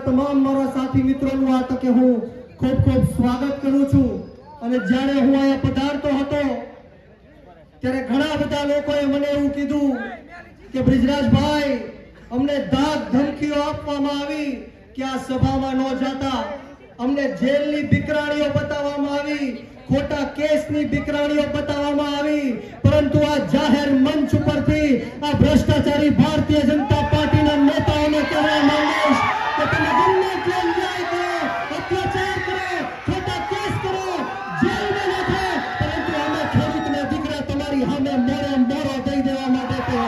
તમામ મારા સાથી મિત્રોનું આ તકે હું ખૂબ ખૂબ સ્વાગત કરું છું અને જ્યારે હું અહીંયા પધારતો હતો ત્યારે ઘણા બધા લોકોએ મને એવું કીધું કે બ્રિજરાજભાઈ અમને ધાક ધમકીઓ આપવામાં આવી કે આ સભામાં ન જાતા, અમને જેલની બીકરાણીઓ બતાવવામાં આવી, ખોટા કેસની બીકરાણીઓ બતાવવામાં આવી, પરંતુ આ જાહેર મંચ ઉપરથી આ ભ્રષ્ટાચારી ભારતીય જનતા પાર્ટીના નેતાઓને કહેવા માંગીશ કે તમે ગમે તે અન્યાય કરો, અત્યાચાર કરો, ખોટા કેસ કરો, જેલમાં નાખો, પરંતુ અમે ખેડૂતના દીકરા તમારી સામે મોરે મોરો દઈ દેવા માટે તૈયાર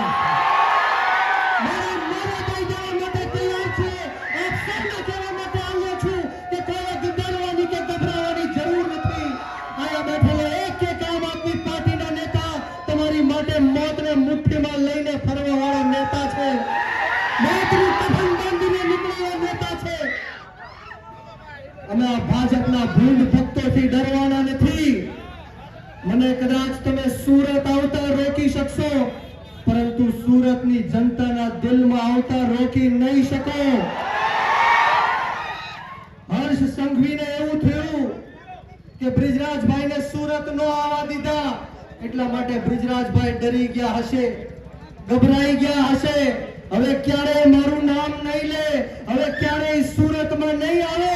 છે. આપ સૌને કહેવા માટે આવ્યો છું કે કોઈ ડરવાની કે ગભરાવાની જરૂર નથી. અહીંયા બેઠેલા એક આમ આદમી પાર્ટીના નેતા તમારી માટે મોતને મુઠ્ઠીમાં લઈને ફરવા વાળો નેતા છે, મોતનું કફન બાંધીને નીકળેલો નેતા છે. અમે આ ભાજપના ભૂંડ ભક્તોથી ડરવાના નથી. મને કદાચ તમે સુરત આવતા રોકી શકશો, પરંતુ સુરતની જનતાના દિલમાં આવતા રોકી નહીં શકો. હર્ષ સંઘવીને એવું થયું કે બ્રિજરાજભાઈને સુરત નો આવવા દીધા, એટલા માટે બ્રિજરાજભાઈ ડરી ગયા હશે, ગભરાઈ ગયા હશે. હવે ક્યારેય મારું નામ નહીં લે, હવે ક્યારેય સુરતમાં નહીં આવે.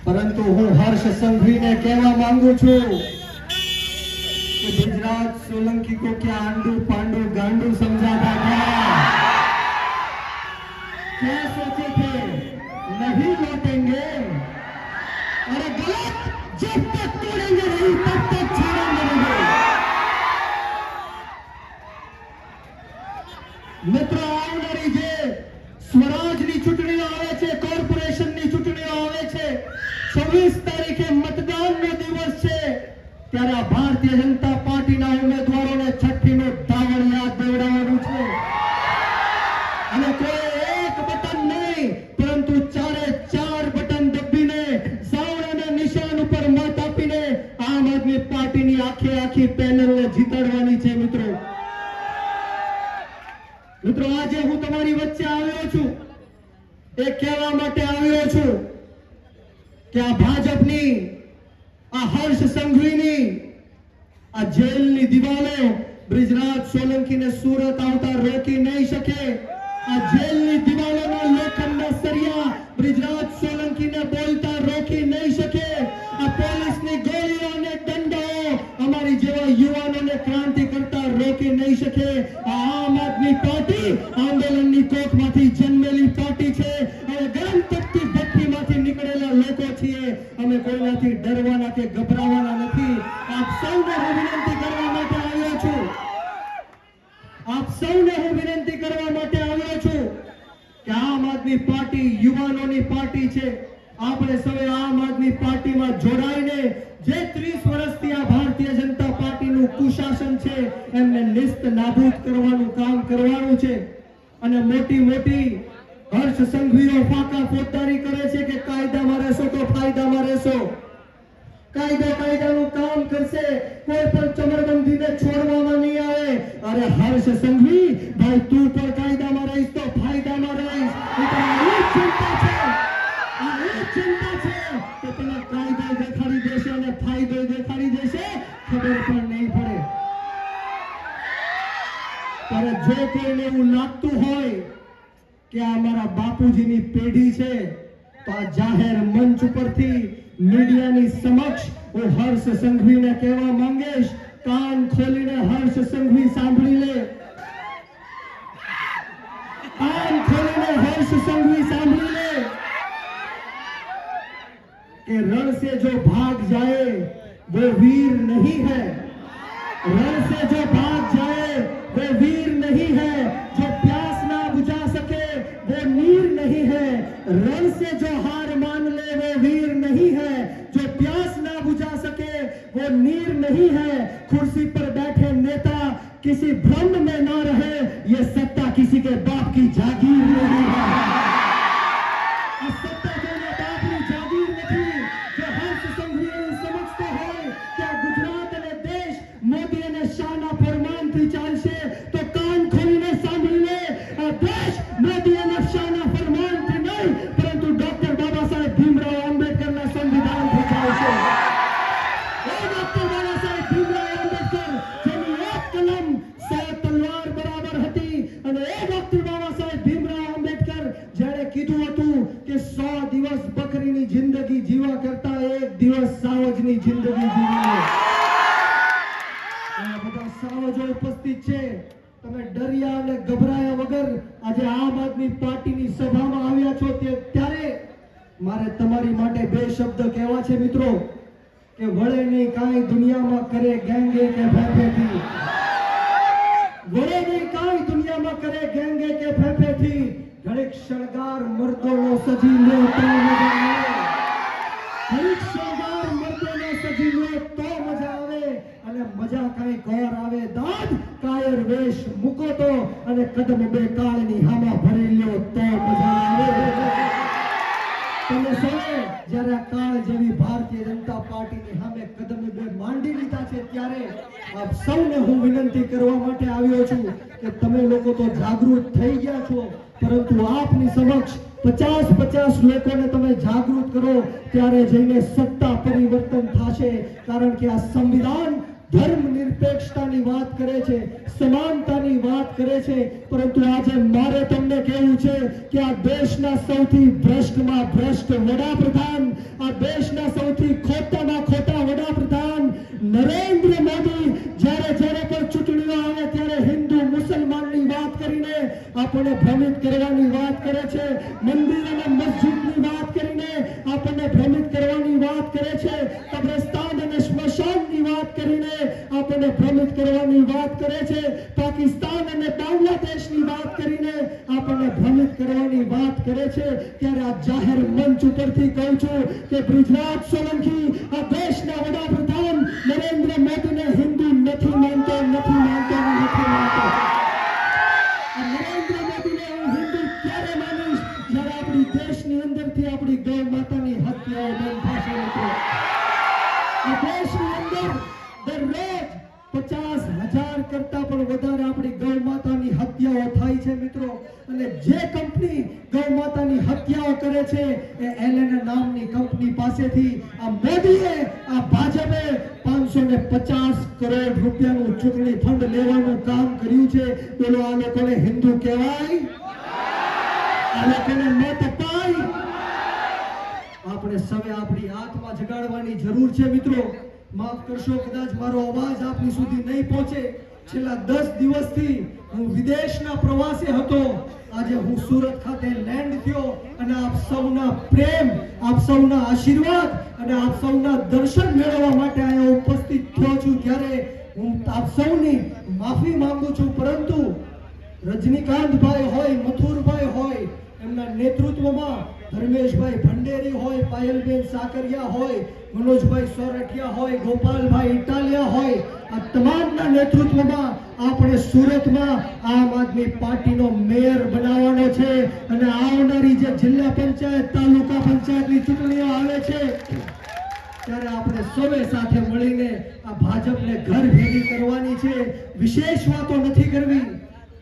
પરંતુ હું હર્ષ સંઘવીને કહેવા માંગુ છું कि ब्रिजराज सोलंकी को क्या आंडू पांडू गांडू समझा था क्या सोचे थे नहीं लौटेंगे, अरे गलत, जब तक तोड़ेंगे नहीं तब तक छोड़ेंगे नहीं. મિત્રો આવનારી જે સ્વરાજની ચૂંટણીઓ આવે છે, કોર્પોરેશનની ચૂંટણીઓ આવે છે, 26 તારીખે મતદાનનો દિવસ છે, ત્યારે આ ભારતીય જનતા પાર્ટીના ઉમેદવારોને છઠ્ઠીનું ધાવણ યાદ દેવડાવવાનું છે. અને કોઈ એક બટન નહીં, પરંતુ ચારે ચાર બટન દબાવીને સાવણાના નિશાન ઉપર મત આપીને આમ આદમી પાર્ટીની આખી પેનલને જીતાડવાની છે. મિત્રો આજે હું તમારી વચ્ચે આવ્યો છું એ કહેવા માટે આવ્યો છું કે આ ભાજપની, આ હર્ષ સંઘવીની આ જેલની દિવાલો બ્રિજરાજ સોલંકીને સુરત આવતા રોકી નહીં શકે. આ જેલની દિવાલોના લોખંડના સરિયા બ્રિજરાજ સોલંકીને બોલતા રોકી નહીં શકે. આ પોલીસની ગોળીઓ અને દંડાઓ અમારી જેવા યુવાનોને ક્રાંતિ કરતા રોકી નહીં શકે. આ આમ આદમી પાર્ટી આંદોલનની કોખમાંથી જન્મેલી પાર્ટી છે. અને ગરમ તપતી ભઠ્ઠીમાંથી નીકળેલા લોકો છીએ. અમે કોઈનાથી ડરવાના કે ગભરાવાના નથી. આપ સૌને હું વિનંતી કરવા માટે આવ્યો છું, આપ સૌને હું વિનંતી કરવા માટે આવ્યો છું કે આમ આદમી પાર્ટી યુવાનોની પાર્ટી છે. આપણે સૌએ આમ આદમી પાર્ટીમાં જોડાઈને જે 30 વર્ષથી આ ભારતીય જનતા પાર્ટીનું કુશાસન છે એમને નિસ્ત નાબૂદ કરવાનું કામ કરવાનું છે. અને મોટી હર્ષ સંઘવીઓ ફાકા ફોજદારી કરે છે કે કાયદામાં રહેશો તો ફાયદામાં રહેશો, કાયદાનું કામ કરશે, કોઈ પણ ચમરબંધીને છોડવામાં નહીં આવે. અરે હર્ષ સંઘવી ભાઈ, તું પણ કાયદામાં રહીશ તો ફાયદામાં રહીશ. આ એક ચિંતા છે કે પેલા કાયદો દેખાડી દેશે અને ફાયદો દેખાડી દેશે, ખબર પણ નહીં પડે. ત્યારે જો કોઈને એવું લાગતું હોય કે આ અમારા બાપુજીની પેઢી છે, તો આ જાહેર મંચ ઉપરથી મીડિયાની સમક્ષ હું હર્ષ સંઘવીને કહેવા માંગીશ, કાન ખોલીને હર્ષ સંઘવી સાંભળી લે, કાન ખોલીને હર્ષ સંઘવી સાંભળી લે कि रण से जो भाग जाए वो वीर नहीं है, रण से जो भाग जाए वो वीर नहीं है, जो प्यास ना बुझा सके वो नीर नहीं है, रण से जो हार मान ले वो वीर नहीं है, जो प्यास ना बुझा सके वो नीर नहीं है. कुर्सी पर बैठे नेता किसी भ्रम में ना रहे, ये सत्ता किसी के बाप की जागीर नहीं है. ચાલશે તો કાન ખોલીને સાંભળી લે. આ દેશ મોદી અને શાહના ફરમાનથી નહીં કીધું હતું કે 100 દિવસ બકરીની જિંદગી જીવા કરતા 1 દિવસ સાવજની જિંદગી જીવી લો. આ બધા સાવજો ઉપસ્થિત છે. તમે ડર્યા અને ગભરાયા વગર આજે આમ આદમી પાર્ટીની સભામાં આવ્યા છો ત્યારે મારે તમારી માટે 2 શબ્દ કહેવા છે મિત્રો કે વળે નહીં કાંઈ દુનિયામાં કરે ગેંગે કે ફેફેથી. વળે નહીં કાંઈ દુનિયામાં કરે ગેંગે કે ફેફેથી. ઘડીક શણગાર મર્દોનો સજી લો તો મજા આવે. ઘડીક શણગાર મર્દોનો સજી લો તો મજા આવે. અને મજા કાંઈ ગોર આવે દાદ કાયર વેશ મૂકો તો અને કદમ 2 કાળની હામાં ભરી લ્યો તો મજા આવે. તમે સૌએ જ્યારે આ કાળ જેવી ભારતીય જનતા પાર્ટીની સામે કદમ 2 માંડી લીધા છે ત્યારે આપ સૌને હું વિનંતી કરવા માટે આવ્યો છું કે તમે લોકો તો જાગૃત થઈ ગયા છો, પરંતુ આપની સમક્ષ 50 લોકોને તમે જાગૃત કરો ત્યારે જઈને સત્તા પરિવર્તન થશે. કારણ કે આ સંવિધાન ધર્મ નિરપેક્ષતાની વાત કરે છે, સમાનતાની વાત કરે છે, પરંતુ આજે મારે તમને કહેવું છે કે આ દેશના સૌથી ભ્રષ્ટમાં ભ્રષ્ટ વડાપ્રધાન, આ દેશના સૌથી ખોટામાં ખોટા વડાપ્રધાન નરેન્દ્ર મોદી જ્યારે પણ ચૂંટણીઓ આવે ત્યારે હિન્દુ મુસલમાનની વાત કરીને આપણને ભ્રમિત કરવાની વાત કરે છે, મંદિર અને મસ્જિદની વાત કરીને આપણને ભ્રમિત કરવાની વાત કરે છે, કબ્રસ્તાન અને સ્મશાનની વાત કરીને આપણને ભ્રમિત કરવાની વાત કરે છે, પાકિસ્તાન અને બાંગ્લાદેશની વાત કરીને આપણને ભ્રમિત કરવાની વાત કરે છે. ત્યારે આ જાહેર મંચ ઉપરથી કહું છું કે બ્રિજરાજ સોલંકી આ દેશના વડાપ્રધાન નરેન્દ્ર મોદીને હિન્દુ નથી માનતો. નરેન્દ્ર મોદીને હું હિન્દુ ક્યારે માનીશ જ્યારે આપણી દેશની અંદરથી આપણી ગૌ માતાની હત્યાઓ બંધ થશે મિત્રો. આ દેશની અંદર દરરોજ 50,000 કરતા પણ વધારે આપણી ગૌ માતાની હત્યાઓ થાય છે મિત્રો. અને જે કંપની ગૌ માતાની હત્યાઓ કરે છે એ એલએન નામની કંપની પાસેથી આ મોદીએ, આ ભાજપે 550 કરોડ રૂપિયાનું ચૂંટણી ફંડ લેવાનું કામ કર્યું છે. બોલો આ લોકોને હિન્દુ કહેવાય? આ લોકોને મત અપાય? આપણે સૌએ આપણી આત્મા જગાડવાની જરૂર છે મિત્રો. માફ કરશો કદાચ મારો અવાજ આપની સુધી નહીં પહોંચે. છેલ્લા 10 દિવસથી હું વિદેશના પ્રવાસે હતો. આજે હું સુરત ખાતે લેન્ડ થયો અને આપ સૌના પ્રેમ, આપ સૌના આશીર્વાદ અને આપ સૌના દર્શન મેળવવા માટે અહીંયા ઉપસ્થિત થયો છું. ત્યારે હું આપ સૌની માફી માંગુ છું, પરંતુ રજનીકાંતભાઈ હોય, મથુરભાઈ હોય, એમના નેતૃત્વમાં ધર્મેશભાઈ ભંડેરી હોય, પાયલબેન સાકરિયા હોય, મનોજભાઈ સોરઠિયા હોય, ગોપાલભાઈ ઇટાલિયા હોય, આ તમામના નેતૃત્વમાં આપણે સુરતમાં આમ આદમી પાર્ટીનો મેયર બનાવવાનો છે. અને આવનારી જે જિલ્લા પંચાયત, તાલુકા પંચાયતની ચૂંટણીઓ આવે છે ત્યારે આપણે સૌએ સાથે મળીને આ ભાજપને ઘર ભેગી કરવાની છે. વિશેષ વાતો નથી કરવી.